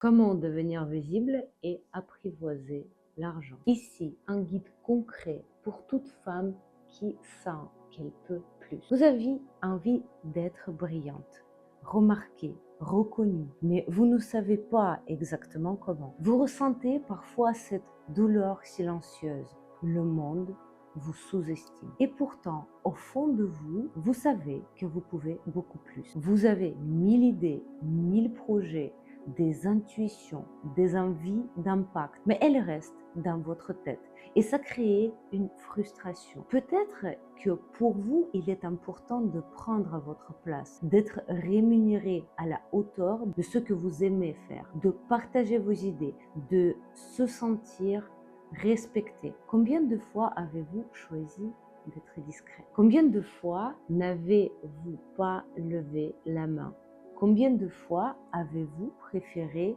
Comment devenir visible et apprivoiser l'argent. Ici, un guide concret pour toute femme qui sent qu'elle peut plus. Vous avez envie d'être brillante, remarquée, reconnue, mais vous ne savez pas exactement comment. Vous ressentez parfois cette douleur silencieuse. Le monde vous sous-estime. Et pourtant, au fond de vous, vous savez que vous pouvez beaucoup plus. Vous avez 1000 idées, 1000 projets, des intuitions, des envies d'impact, mais elles restent dans votre tête et ça crée une frustration. Peut-être que pour vous, il est important de prendre votre place, d'être rémunéré à la hauteur de ce que vous aimez faire, de partager vos idées, de se sentir respecté. Combien de fois avez-vous choisi d'être discret? Combien de fois n'avez-vous pas levé la main? Combien de fois avez-vous préféré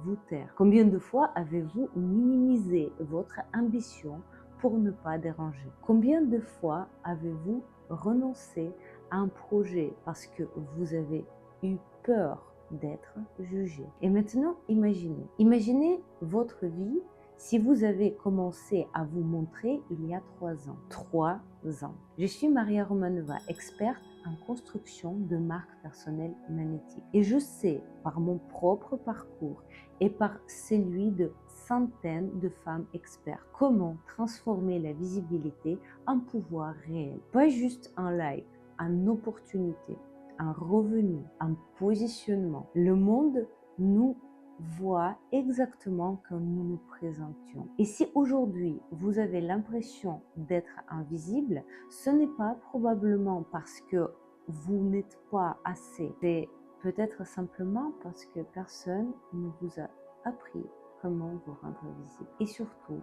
vous taire? Combien de fois avez-vous minimisé votre ambition pour ne pas déranger? Combien de fois avez-vous renoncé à un projet parce que vous avez eu peur d'être jugé? Et maintenant, imaginez votre vie si vous avez commencé à vous montrer il y a 3 ans. 3 ans. Je suis Maria Romanova, experte en construction de marques personnelles magnétiques. Et je sais par mon propre parcours et par celui de centaines de femmes expertes comment transformer la visibilité en pouvoir réel. Pas juste en like, en opportunité, en revenu, en positionnement. Le monde nous voit exactement comme nous nous présentions. Et si aujourd'hui vous avez l'impression d'être invisible, ce n'est pas probablement parce que vous n'êtes pas assez. C'est peut-être simplement parce que personne ne vous a appris comment vous rendre visible. Et surtout,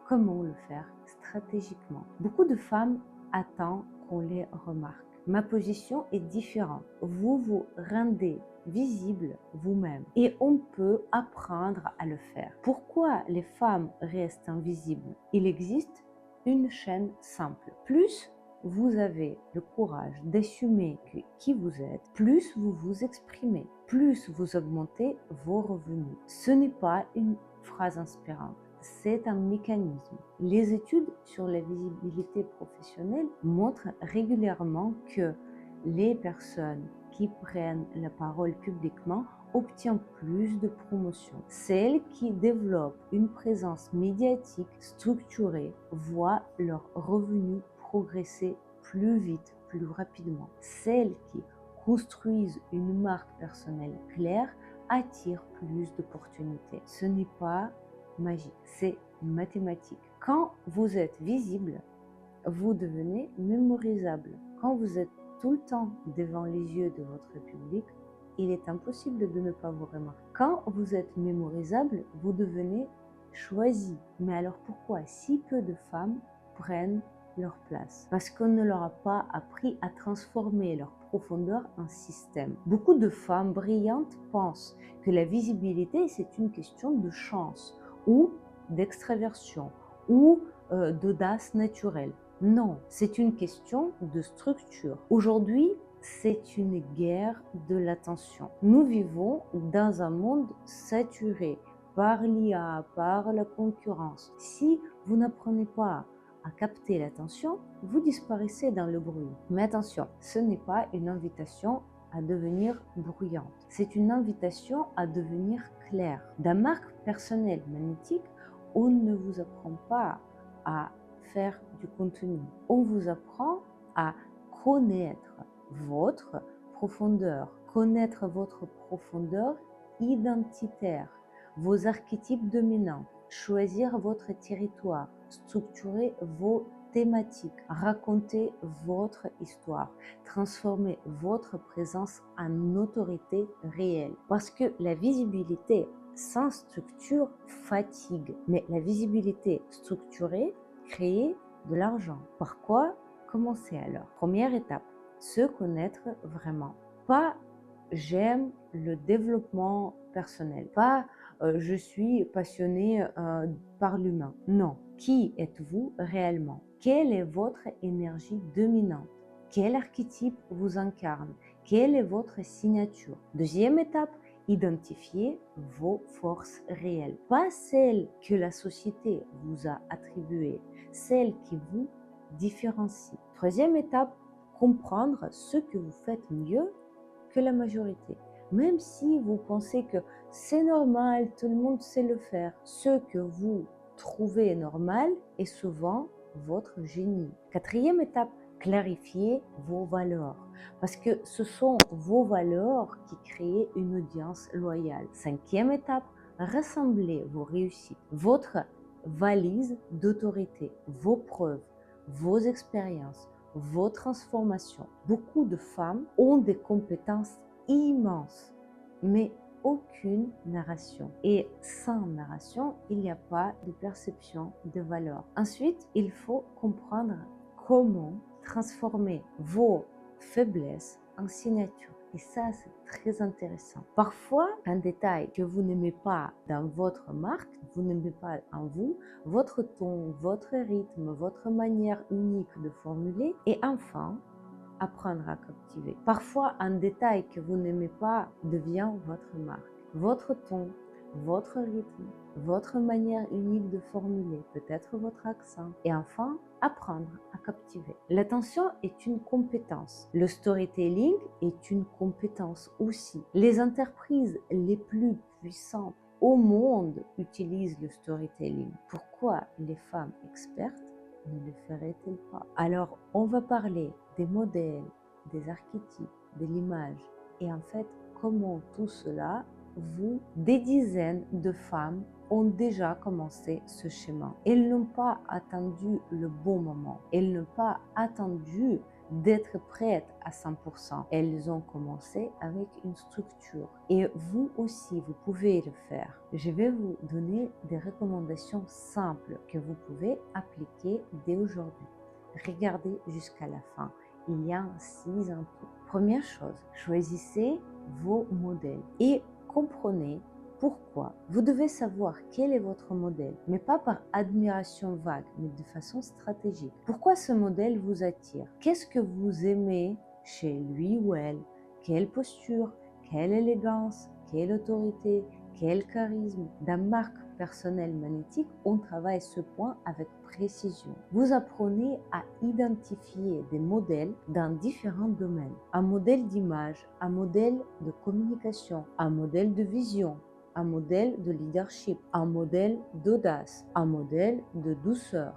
comment le faire stratégiquement. Beaucoup de femmes attendent qu'on les remarque. Ma position est différente. Vous vous rendez visible vous-même et on peut apprendre à le faire. Pourquoi les femmes restent invisibles? Il existe une chaîne simple. Plus vous avez le courage d'assumer qui vous êtes, plus vous vous exprimez, plus vous augmentez vos revenus. Ce n'est pas une phrase inspirante. C'est un mécanisme. Les études sur la visibilité professionnelle montrent régulièrement que les personnes qui prennent la parole publiquement obtiennent plus de promotion. Celles qui développent une présence médiatique structurée voient leurs revenus progresser plus vite, plus rapidement. Celles qui construisent une marque personnelle claire attirent plus d'opportunités. Ce n'est pas magique, c'est mathématique. Quand vous êtes visible, vous devenez mémorisable. Quand vous êtes tout le temps devant les yeux de votre public, il est impossible de ne pas vous remarquer. Quand vous êtes mémorisable, vous devenez choisi. Mais alors pourquoi si peu de femmes prennent leur place? Parce qu'on ne leur a pas appris à transformer leur profondeur en système. Beaucoup de femmes brillantes pensent que la visibilité, c'est une question de chance ou d'extraversion ou d'audace naturelle. Non, c'est une question de structure. Aujourd'hui, c'est une guerre de l'attention. Nous vivons dans un monde saturé par l'IA, par la concurrence. Si vous n'apprenez pas à capter l'attention, vous disparaissez dans le bruit. Mais attention, ce n'est pas une invitation à devenir bruyante. C'est une invitation à devenir claire. Dans marque personnelle magnétique, on ne vous apprend pas à faire du contenu. On vous apprend à connaître votre profondeur, connaître votre profondeur identitaire, vos archétypes dominants, choisir votre territoire, structurer vos thématiques, raconter votre histoire, transformer votre présence en autorité réelle. Parce que la visibilité sans structure fatigue, mais la visibilité structurée crée de l'argent. Par quoi commencer alors? Première étape, se connaître vraiment. Pas j'aime le développement personnel, pas je suis passionné par l'humain. Non, qui êtes-vous réellement? Quelle est votre énergie dominante? Quel archétype vous incarne? Quelle est votre signature? Deuxième étape, identifier vos forces réelles, pas celles que la société vous a attribuées, celles qui vous différencient. Troisième étape, comprendre ce que vous faites mieux que la majorité. Même si vous pensez que c'est normal, tout le monde sait le faire, ce que vous trouvez normal est souvent votre génie. Quatrième étape, clarifier vos valeurs, parce que ce sont vos valeurs qui créent une audience loyale. Cinquième étape, rassembler vos réussites, votre valise d'autorité, vos preuves, vos expériences, vos transformations. Beaucoup de femmes ont des compétences immenses, mais aucune narration. Et sans narration, il n'y a pas de perception de valeur. Ensuite, il faut comprendre comment transformer vos faiblesses en signature. Et ça, c'est très intéressant. Parfois, un détail que vous n'aimez pas dans votre marque, vous n'aimez pas en vous, votre ton, votre rythme, votre manière unique de formuler, et enfin, apprendre à captiver. Parfois, un détail que vous n'aimez pas devient votre marque. Votre ton, votre rythme, votre manière unique de formuler, peut-être votre accent. Et enfin, apprendre à captiver. L'attention est une compétence. Le storytelling est une compétence aussi. Les entreprises les plus puissantes au monde utilisent le storytelling. Pourquoi les femmes expertes ne le ferait-elle pas? Alors, on va parler des modèles, des archétypes, de l'image et en fait, comment tout cela, des dizaines de femmes ont déjà commencé ce chemin. Elles n'ont pas attendu le bon moment. Elles n'ont pas attendu d'être prêtes à 100%. Elles ont commencé avec une structure. Et vous aussi, vous pouvez le faire. Je vais vous donner des recommandations simples que vous pouvez appliquer dès aujourd'hui. Regardez jusqu'à la fin. Il y a 6 en tout. Première chose, choisissez vos modèles et comprenez pourquoi. Vous devez savoir quel est votre modèle, mais pas par admiration vague, mais de façon stratégique. Pourquoi ce modèle vous attire? Qu'est-ce que vous aimez chez lui ou elle? Quelle posture? Quelle élégance? Quelle autorité? Quel charisme? Dans marque personnelle magnétique, on travaille ce point avec précision. Vous apprenez à identifier des modèles dans différents domaines. Un modèle d'image, un modèle de communication, un modèle de vision, un modèle de leadership, un modèle d'audace, un modèle de douceur.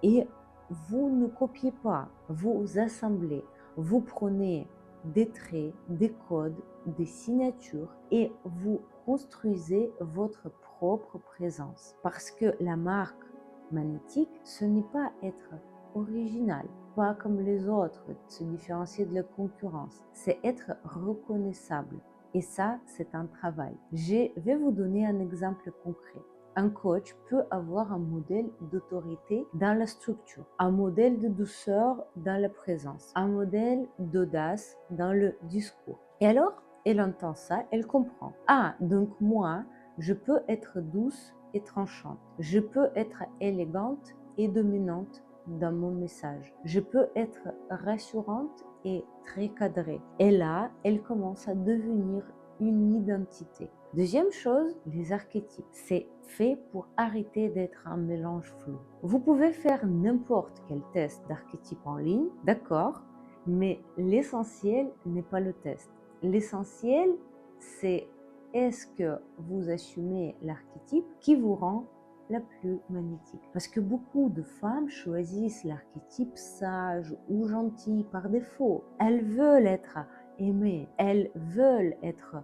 Et vous ne copiez pas, vous assemblez, vous prenez des traits, des codes, des signatures et vous construisez votre propre présence. Parce que la marque magnétique, ce n'est pas être original, pas comme les autres, se différencier de la concurrence, c'est être reconnaissable. Et ça, c'est un travail. Je vais vous donner un exemple concret. Un coach peut avoir un modèle d'autorité dans la structure, un modèle de douceur dans la présence, un modèle d'audace dans le discours. Et alors, elle entend ça, elle comprend. Ah, donc moi, je peux être douce et tranchante. Je peux être élégante et dominante dans mon message. Je peux être rassurante et très cadrée. Et là, elle commence à devenir une identité. Deuxième chose, les archétypes. C'est fait pour arrêter d'être un mélange flou. Vous pouvez faire n'importe quel test d'archétype en ligne, d'accord, mais l'essentiel n'est pas le test. L'essentiel, c'est est-ce que vous assumez l'archétype qui vous rend la plus magnétique. Parce que beaucoup de femmes choisissent l'archétype sage ou gentil par défaut. Elles veulent être aimées, elles veulent être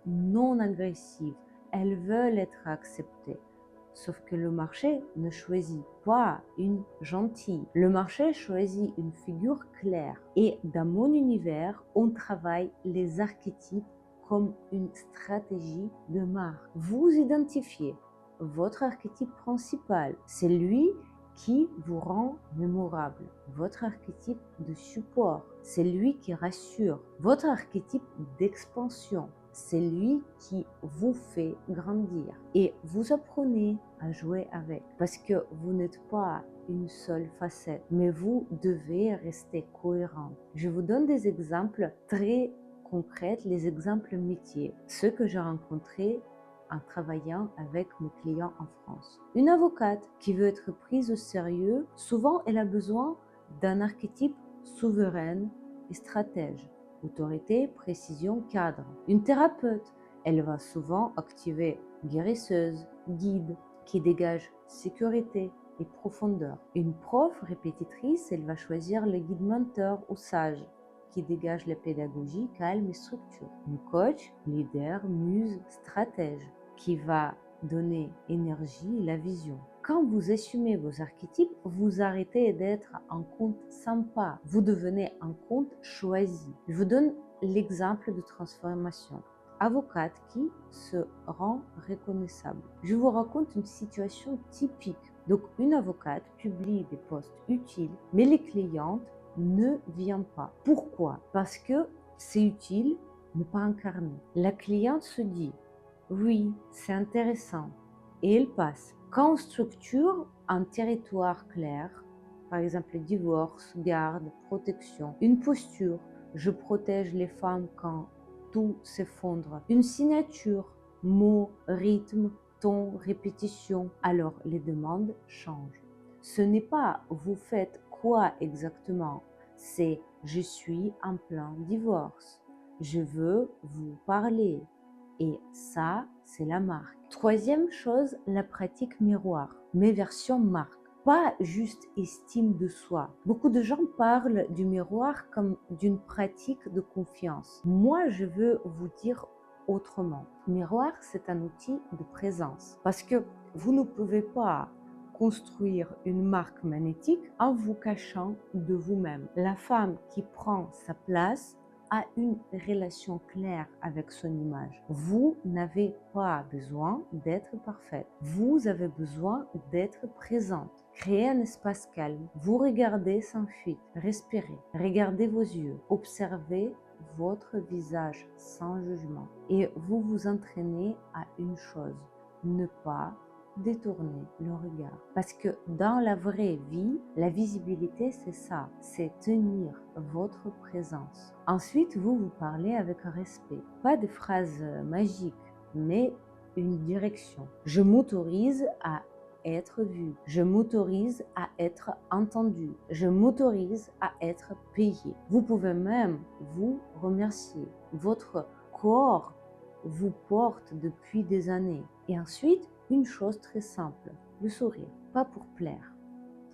non agressives, elles veulent être acceptées. Sauf que le marché ne choisit pas une gentille. Le marché choisit une figure claire. Et dans mon univers, on travaille les archétypes comme une stratégie de marque. Vous identifiez votre archétype principal. C'est lui qui vous rend mémorable. Votre archétype de support, c'est lui qui rassure. Votre archétype d'expansion, c'est lui qui vous fait grandir. Et vous apprenez à jouer avec parce que vous n'êtes pas une seule facette, mais vous devez rester cohérent. Je vous donne des exemples très concrètes les exemples métiers, ceux que j'ai rencontrés en travaillant avec mes clients en France. Une avocate qui veut être prise au sérieux, souvent elle a besoin d'un archétype souveraine et stratège, autorité, précision, cadre. Une thérapeute, elle va souvent activer guérisseuse, guide, qui dégage sécurité et profondeur. Une prof répétitrice, elle va choisir le guide menteur ou sage, qui dégage la pédagogie, calme et structure. Une coach, leader, muse, stratège, qui va donner énergie et la vision. Quand vous assumez vos archétypes, vous arrêtez d'être un compte sympa. Vous devenez un compte choisi. Je vous donne l'exemple de transformation. Avocate qui se rend reconnaissable. Je vous raconte une situation typique. Donc, une avocate publie des posts utiles, mais les clientes ne viennent pas. Pourquoi? Parce que c'est utile, mais pas incarné. La cliente se dit oui, c'est intéressant. Et elle passe. Quand on structure un territoire clair, par exemple divorce, garde, protection, une posture, je protège les femmes quand tout s'effondre, une signature, mots, rythme, ton, répétition, alors les demandes changent. Ce n'est pas vous faites quoi exactement, c'est je suis en plein divorce, je veux vous parler. Et ça, c'est la marque. Troisième chose, la pratique miroir. Mes versions marque. Pas juste estime de soi. Beaucoup de gens parlent du miroir comme d'une pratique de confiance. Moi, je veux vous dire autrement. Miroir, c'est un outil de présence. Parce que vous ne pouvez pas construire une marque magnétique en vous cachant de vous-même. La femme qui prend sa place a une relation claire avec son image. Vous n'avez pas besoin d'être parfaite. Vous avez besoin d'être présente. Créez un espace calme. Vous regardez sans fuite. Respirez. Regardez vos yeux. Observez votre visage sans jugement. Et vous vous entraînez à une chose. Ne pas détourner le regard. Parce que dans la vraie vie, la visibilité, c'est ça, c'est tenir votre présence. Ensuite, vous parlez avec respect. Pas de phrases magiques, mais une direction. Je m'autorise à être vu. Je m'autorise à être entendu. Je m'autorise à être payé. Vous pouvez même vous remercier. Votre corps vous porte depuis des années. Et ensuite, une chose très simple, le sourire, pas pour plaire,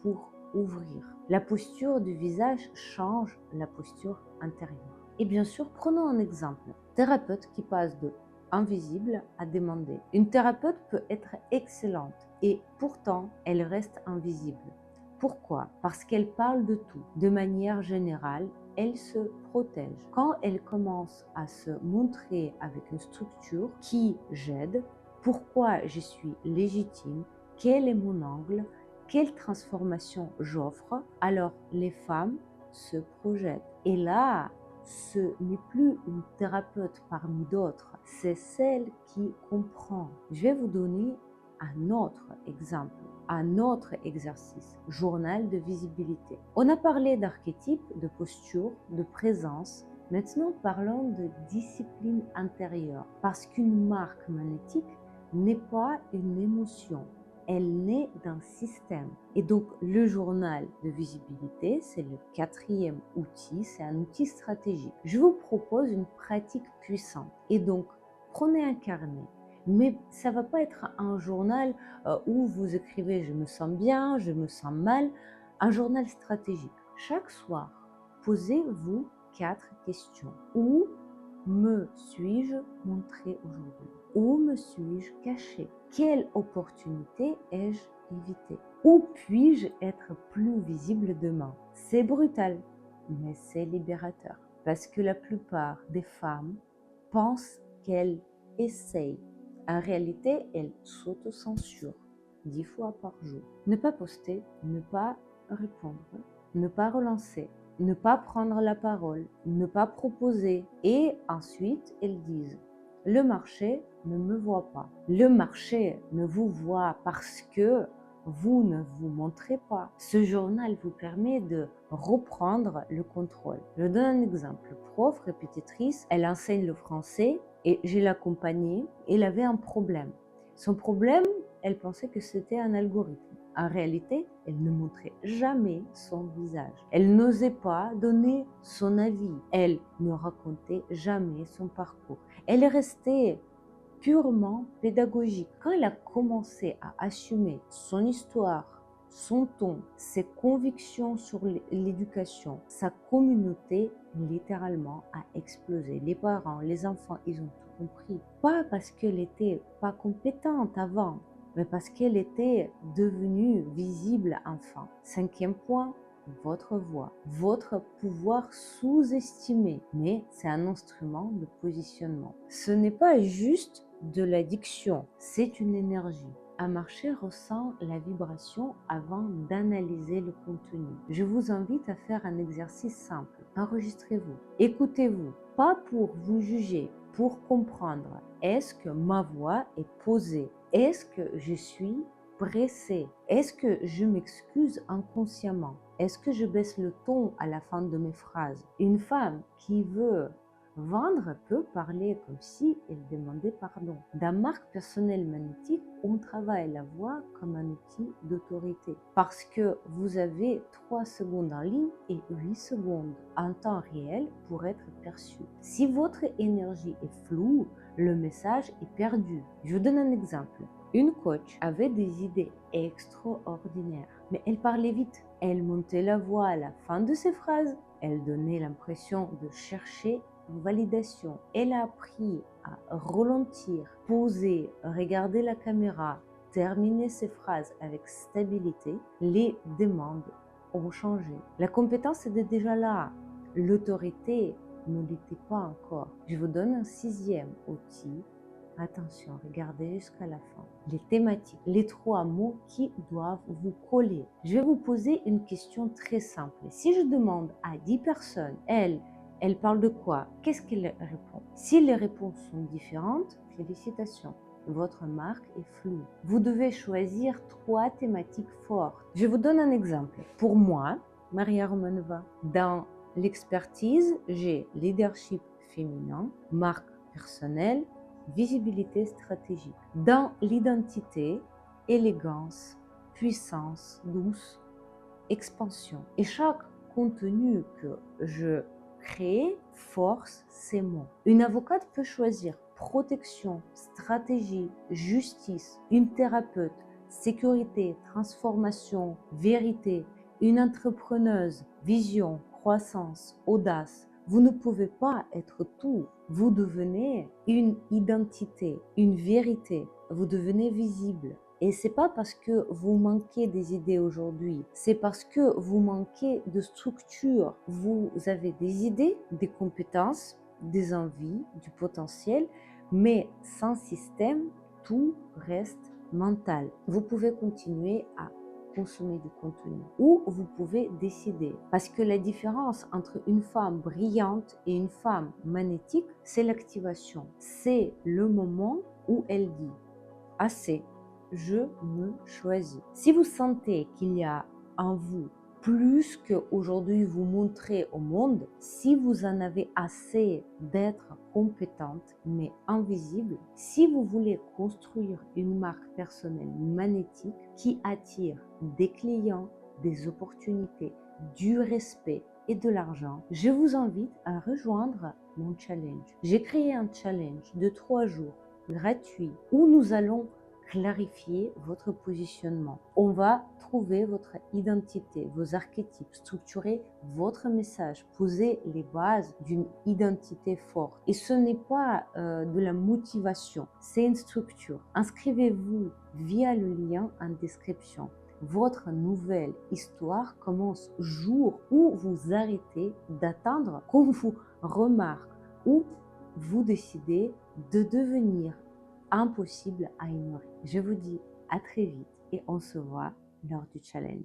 pour ouvrir. La posture du visage change la posture intérieure. Et bien sûr, prenons un exemple. Thérapeute qui passe de invisible à demandé. Une thérapeute peut être excellente et pourtant, elle reste invisible. Pourquoi? Parce qu'elle parle de tout. De manière générale, elle se protège. Quand elle commence à se montrer avec une structure qui j'aide, pourquoi je suis légitime, quel est mon angle, quelle transformation j'offre, alors les femmes se projettent. Et là, ce n'est plus une thérapeute parmi d'autres, c'est celle qui comprend. Je vais vous donner un autre exemple, un autre exercice, journal de visibilité. On a parlé d'archétype, de posture, de présence. Maintenant, parlons de discipline intérieure, parce qu'une marque magnétique n'est pas une émotion, elle naît d'un système. Et donc, le journal de visibilité, c'est le quatrième outil, c'est un outil stratégique. Je vous propose une pratique puissante. Et donc, prenez un carnet. Mais ça ne va pas être un journal où vous écrivez « je me sens bien, je me sens mal », un journal stratégique. Chaque soir, posez-vous 4 questions. Où me suis-je montré aujourd'hui? Où me suis-je caché? Quelle opportunité ai-je évité? Où puis-je être plus visible demain? C'est brutal, mais c'est libérateur. Parce que la plupart des femmes pensent qu'elles essayent. En réalité, elles s'autocensurent 10 fois par jour. Ne pas poster, ne pas répondre, ne pas relancer, ne pas prendre la parole, ne pas proposer. Et ensuite, elles disent le marché ne me voit pas. Le marché ne vous voit parce que vous ne vous montrez pas. Ce journal vous permet de reprendre le contrôle. Je donne un exemple. Prof, répétitrice, elle enseigne le français et je l'accompagnais. Elle avait un problème. Son problème, elle pensait que c'était un algorithme. En réalité, elle ne montrait jamais son visage. Elle n'osait pas donner son avis. Elle ne racontait jamais son parcours. Elle est restée purement pédagogique. Quand elle a commencé à assumer son histoire, son ton, ses convictions sur l'éducation, sa communauté littéralement a explosé. Les parents, les enfants, ils ont tout compris. Pas parce qu'elle était pas compétente avant, mais parce qu'elle était devenue visible enfin. Cinquième point, votre voix, votre pouvoir sous-estimé, mais c'est un instrument de positionnement. Ce n'est pas juste de la diction, c'est une énergie. Un marché ressent la vibration avant d'analyser le contenu. Je vous invite à faire un exercice simple. Enregistrez-vous, écoutez-vous, pas pour vous juger, pour comprendre. Est-ce que ma voix est posée? Est-ce que je suis pressée? Est-ce que je m'excuse inconsciemment? Est-ce que je baisse le ton à la fin de mes phrases? Une femme qui veut vendre peut parler comme si elle demandait pardon. Dans marque personnelle magnétique, on travaille la voix comme un outil d'autorité parce que vous avez 3 secondes en ligne et 8 secondes en temps réel pour être perçu. Si votre énergie est floue, le message est perdu. Je vous donne un exemple. Une coach avait des idées extraordinaires, mais elle parlait vite. Elle montait la voix à la fin de ses phrases. Elle donnait l'impression de chercher validation. Elle a appris à ralentir, poser, regarder la caméra, terminer ses phrases avec stabilité. Les demandes ont changé. La compétence était déjà là. L'autorité ne l'était pas encore. Je vous donne un 6e outil. Attention, regardez jusqu'à la fin. Les thématiques, les 3 mots qui doivent vous coller. Je vais vous poser une question très simple. Si je demande à 10 personnes, elle parle de quoi? Qu'est-ce qu'elle répond? Si les réponses sont différentes, félicitations. Votre marque est floue. Vous devez choisir 3 thématiques fortes. Je vous donne un exemple. Pour moi, Maria Romanova, dans l'expertise, j'ai leadership féminin, marque personnelle, visibilité stratégique. Dans l'identité, élégance, puissance, douce, expansion. Et chaque contenu que je crée force ces mots. Une avocate peut choisir protection, stratégie, justice. Une thérapeute, sécurité, transformation, vérité. Une entrepreneuse, vision, croissance, audace. Vous ne pouvez pas être tout. Vous devenez une identité, une vérité. Vous devenez visible. Et c'est pas parce que vous manquez des idées aujourd'hui, c'est parce que vous manquez de structure. Vous avez des idées, des compétences, des envies, du potentiel, mais sans système, tout reste mental. Vous pouvez continuer à consommer du contenu ou vous pouvez décider. Parce que la différence entre une femme brillante et une femme magnétique, c'est l'activation. C'est le moment où elle dit assez. Je me choisis. Si vous sentez qu'il y a en vous plus qu'aujourd'hui vous montrez au monde, si vous en avez assez d'être compétente mais invisible, si vous voulez construire une marque personnelle magnétique qui attire des clients, des opportunités, du respect et de l'argent, je vous invite à rejoindre mon challenge. J'ai créé un challenge de 3 jours gratuit où nous allons clarifier votre positionnement. On va trouver votre identité, vos archétypes, structurer votre message, poser les bases d'une identité forte. Et ce n'est pas de la motivation, c'est une structure. Inscrivez-vous via le lien en description. Votre nouvelle histoire commence jour où vous arrêtez d'attendre qu'on vous remarque, où vous décidez de devenir impossible à ignorer. Je vous dis à très vite et on se voit lors du challenge.